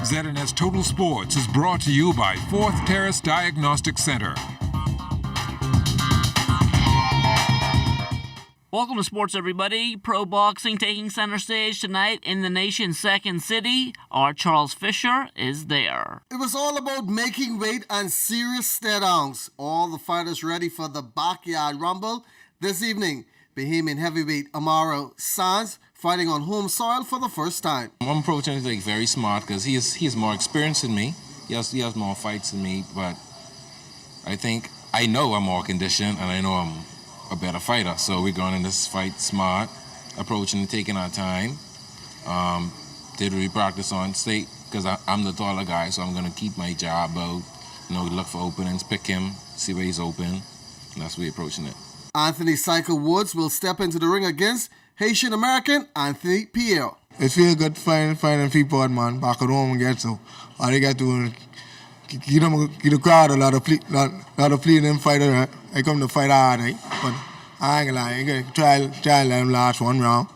ZNS Total Sports is brought to you by 4th Terrace Diagnostic Center. Welcome to sports, everybody. Pro boxing taking center stage tonight in the nation's second city. Our Charles Fisher is there. It was all about making weight and serious stare-downs. All the fighters ready for the backyard rumble. This evening, Bahamian heavyweight Amaro Sanz fighting on home soil for the first time. I'm approaching it very smart because he's more experienced than me. He has more fights than me, but I know I'm more conditioned and I know I'm a better fighter. So we're going in this fight smart, approaching and taking our time. Did we practice on state because I'm the taller guy, so I'm going to keep my jab out. Look for openings, pick him, see where he's open, and that's where we're approaching it. Anthony Cycle Woods will step into the ring against Haitian-American Anthony Pierre. It feels good finding people, man, back at home and get so. All they got to give the crowd a lot of pleading fighter. Right? I come to fight hard, right? But I ain't gonna lie, I gotta try let them last one round,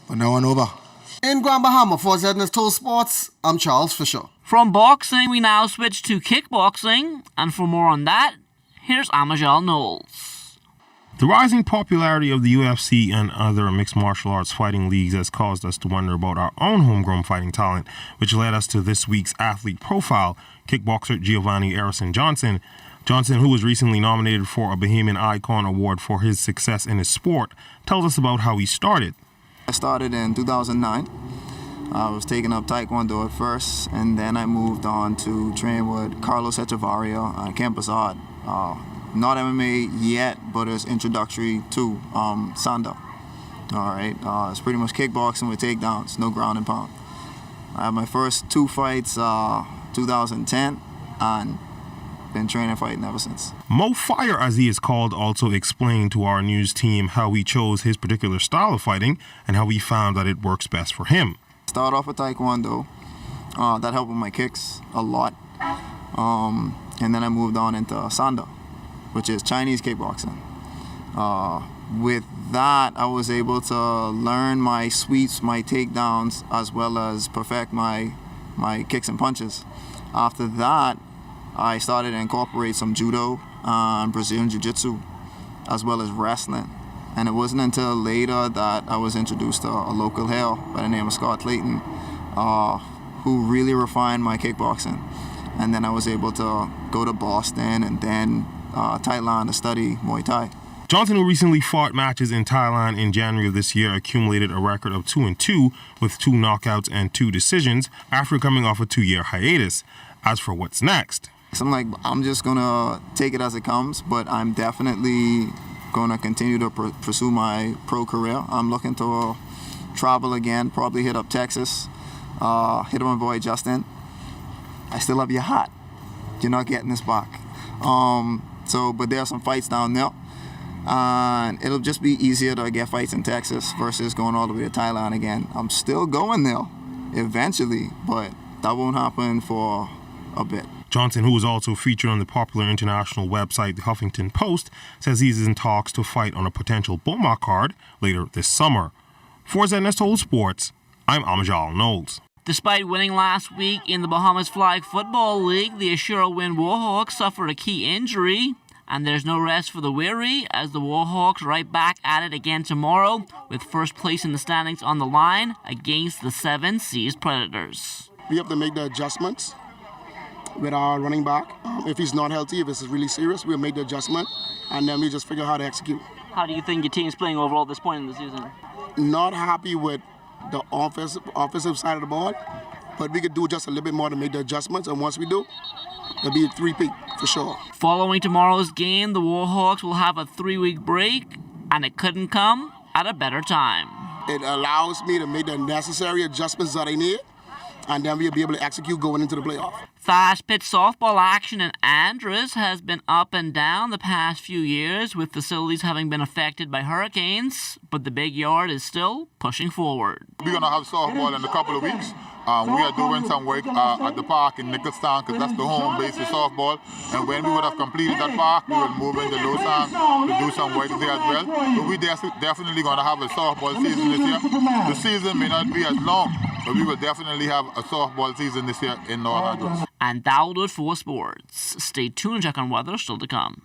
but that one over. In Grand Bahama for ZNS Total Sports, I'm Charles Fisher. From boxing, we now switch to kickboxing, and for more on that, here's Amajal Knowles. The rising popularity of the UFC and other mixed martial arts fighting leagues has caused us to wonder about our own homegrown fighting talent, which led us to this week's athlete profile, kickboxer Giovanni Arison Johnson. Johnson, who was recently nominated for a Bahamian Icon Award for his success in his sport, tells us about how he started. I started in 2009. I was taking up Taekwondo at first, and then I moved on to train with Carlos Echevarria on Camp Azad. Not MMA yet, but it's introductory to Sanda. All right, it's pretty much kickboxing with takedowns, no ground and pound. I had my first two fights 2010, and been training fighting ever since. Mo Fire, as he is called, also explained to our news team how he chose his particular style of fighting and how he found that it works best for him. Start off with Taekwondo. That helped with my kicks a lot. And then I moved on into Sanda, which is Chinese kickboxing. With that, I was able to learn my sweeps, my takedowns, as well as perfect my kicks and punches. After that, I started to incorporate some judo and Brazilian jiu-jitsu, as well as wrestling. And it wasn't until later that I was introduced to a local heel by the name of Scott Clayton, who really refined my kickboxing. And then I was able to go to Boston and then Thailand to study Muay Thai. Johnson, who recently fought matches in Thailand in January of this year, accumulated a record of 2-2 with 2 knockouts and 2 decisions after coming off a 2-year hiatus. As for what's next, I'm just gonna take it as it comes, but I'm definitely gonna continue to pursue my pro career. I'm looking to travel again, probably hit up Texas, hit up my boy Justin. I still love your hat. You're not getting this back. But there are some fights down there, and it'll just be easier to get fights in Texas versus going all the way to Thailand again. I'm still going there eventually, but that won't happen for a bit. Johnson, who is also featured on the popular international website The Huffington Post, says he's in talks to fight on a potential Boma card later this summer. For ZNS Total Sports, I'm Amajal Knowles. Despite winning last week in the Bahamas Flag Football League, the Ashura Wind Warhawks suffered a key injury, and there's no rest for the weary as the Warhawks right back at it again tomorrow with first place in the standings on the line against the 7 Seas Predators. We have to make the adjustments with our running back. If he's not healthy, if this is really serious, we'll make the adjustment, and then we just figure out how to execute. How do you think your team's playing overall at this point in the season? Not happy with the offensive side of the ball, but we could do just a little bit more to make the adjustments, and once we do, it'll be a 3-peat for sure. Following tomorrow's game, the Warhawks will have a 3-week break, and it couldn't come at a better time. It allows me to make the necessary adjustments that I need, and then we'll be able to execute going into the playoff. Fast-pitch softball action in Andros has been up and down the past few years, with facilities having been affected by hurricanes, but the big yard is still pushing forward. We're going to have softball in a couple of weeks. We are doing some work at the park in Nicholstown because that's the home base for softball. And when we would have completed that park, we will move into Lausanne to do some work there as well. But we're definitely going to have a softball season this year. The season may not be as long But we will definitely have a softball season this year in North Hardross. And that'll do it for sports. Stay tuned and check on weather still to come.